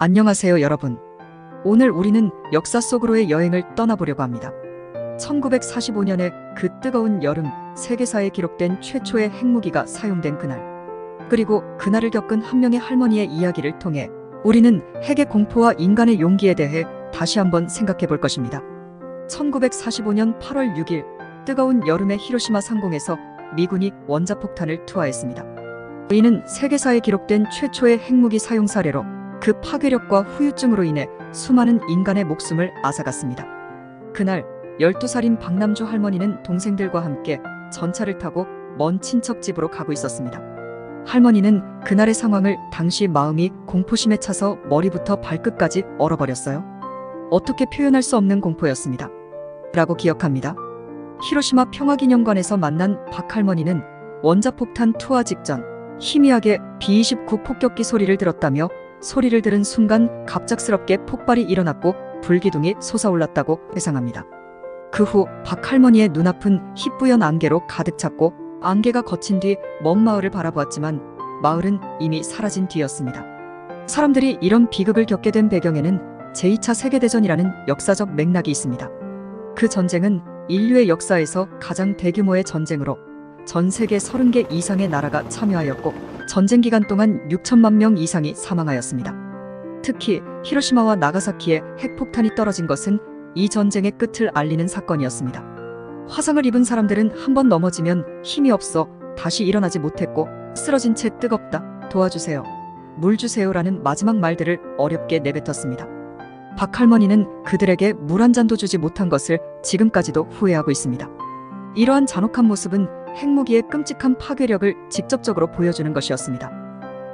안녕하세요, 여러분. 오늘 우리는 역사 속으로의 여행을 떠나보려고 합니다. 1945년에 그 뜨거운 여름, 세계사에 기록된 최초의 핵무기가 사용된 그날. 그리고 그날을 겪은 한 명의 할머니의 이야기를 통해 우리는 핵의 공포와 인간의 용기에 대해 다시 한번 생각해 볼 것입니다. 1945년 8월 6일, 뜨거운 여름의 히로시마 상공에서 미군이 원자폭탄을 투하했습니다. 이는 세계사에 기록된 최초의 핵무기 사용 사례로 그 파괴력과 후유증으로 인해 수많은 인간의 목숨을 앗아갔습니다. 그날 12살인 박남주 할머니는 동생들과 함께 전차를 타고 먼 친척 집으로 가고 있었습니다. 할머니는 그날의 상황을 당시 마음이 공포심에 차서 머리부터 발끝까지 얼어버렸어요. 어떻게 표현할 수 없는 공포였습니다. 라고 기억합니다. 히로시마 평화기념관에서 만난 박 할머니는 원자폭탄 투하 직전 희미하게 B-29 폭격기 소리를 들었다며 소리를 들은 순간 갑작스럽게 폭발이 일어났고 불기둥이 솟아올랐다고 회상합니다. 그 후 박 할머니의 눈앞은 희뿌연 안개로 가득 찼고 안개가 거친 뒤 먼 마을을 바라보았지만 마을은 이미 사라진 뒤였습니다. 사람들이 이런 비극을 겪게 된 배경에는 제2차 세계대전이라는 역사적 맥락이 있습니다. 그 전쟁은 인류의 역사에서 가장 대규모의 전쟁으로 전 세계 30개 이상의 나라가 참여하였고 전쟁 기간 동안 6천만 명 이상이 사망하였습니다. 특히 히로시마와 나가사키에 핵폭탄이 떨어진 것은 이 전쟁의 끝을 알리는 사건이었습니다. 화상을 입은 사람들은 한 번 넘어지면 힘이 없어 다시 일어나지 못했고 쓰러진 채 뜨겁다, 도와주세요, 물 주세요라는 마지막 말들을 어렵게 내뱉었습니다. 박 할머니는 그들에게 물 한 잔도 주지 못한 것을 지금까지도 후회하고 있습니다. 이러한 잔혹한 모습은 핵무기의 끔찍한 파괴력을 직접적으로 보여주는 것이었습니다.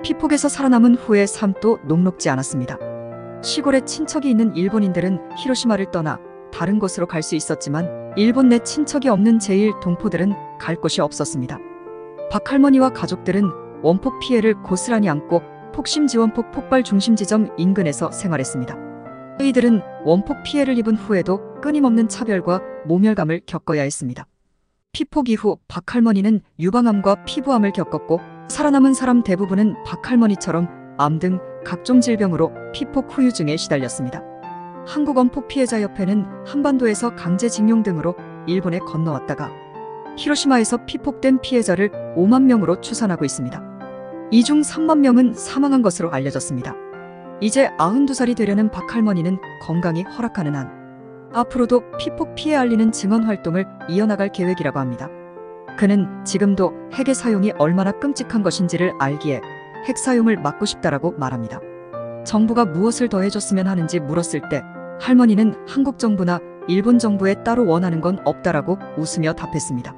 피폭에서 살아남은 후의 삶도 녹록지 않았습니다. 시골에 친척이 있는 일본인들은 히로시마를 떠나 다른 곳으로 갈 수 있었지만 일본 내 친척이 없는 제1 동포들은 갈 곳이 없었습니다. 박 할머니와 가족들은 원폭 피해를 고스란히 안고 폭심지원폭 폭발 중심 지점 인근에서 생활했습니다. 이들은 원폭 피해를 입은 후에도 끊임없는 차별과 모멸감을 겪어야 했습니다. 피폭 이후 박 할머니는 유방암과 피부암을 겪었고 살아남은 사람 대부분은 박 할머니처럼 암 등 각종 질병으로 피폭 후유증에 시달렸습니다. 한국원폭피해자협회는 한반도에서 강제징용 등으로 일본에 건너왔다가 히로시마에서 피폭된 피해자를 5만 명으로 추산하고 있습니다. 이 중 3만 명은 사망한 것으로 알려졌습니다. 이제 92살이 되려는 박 할머니는 건강이 허락하는 한 앞으로도 피폭 피해 알리는 증언 활동을 이어나갈 계획이라고 합니다. 그는 지금도 핵의 사용이 얼마나 끔찍한 것인지를 알기에 핵 사용을 막고 싶다라고 말합니다. 정부가 무엇을 더 해줬으면 하는지 물었을 때 할머니는 한국 정부나 일본 정부에 따로 원하는 건 없다라고 웃으며 답했습니다.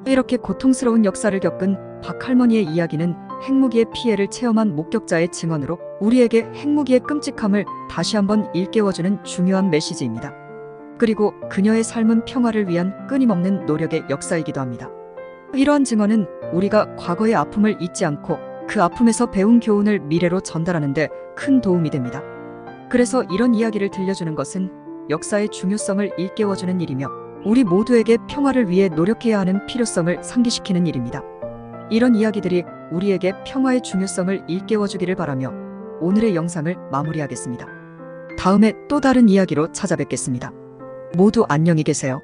이렇게 고통스러운 역사를 겪은 박 할머니의 이야기는 핵무기의 피해를 체험한 목격자의 증언으로 우리에게 핵무기의 끔찍함을 다시 한번 일깨워주는 중요한 메시지입니다. 그리고 그녀의 삶은 평화를 위한 끊임없는 노력의 역사이기도 합니다. 이러한 증언은 우리가 과거의 아픔을 잊지 않고 그 아픔에서 배운 교훈을 미래로 전달하는 데 큰 도움이 됩니다. 그래서 이런 이야기를 들려주는 것은 역사의 중요성을 일깨워주는 일이며 우리 모두에게 평화를 위해 노력해야 하는 필요성을 상기시키는 일입니다. 이런 이야기들이 우리에게 평화의 중요성을 일깨워주기를 바라며 오늘의 영상을 마무리하겠습니다. 다음에 또 다른 이야기로 찾아뵙겠습니다. 모두 안녕히 계세요.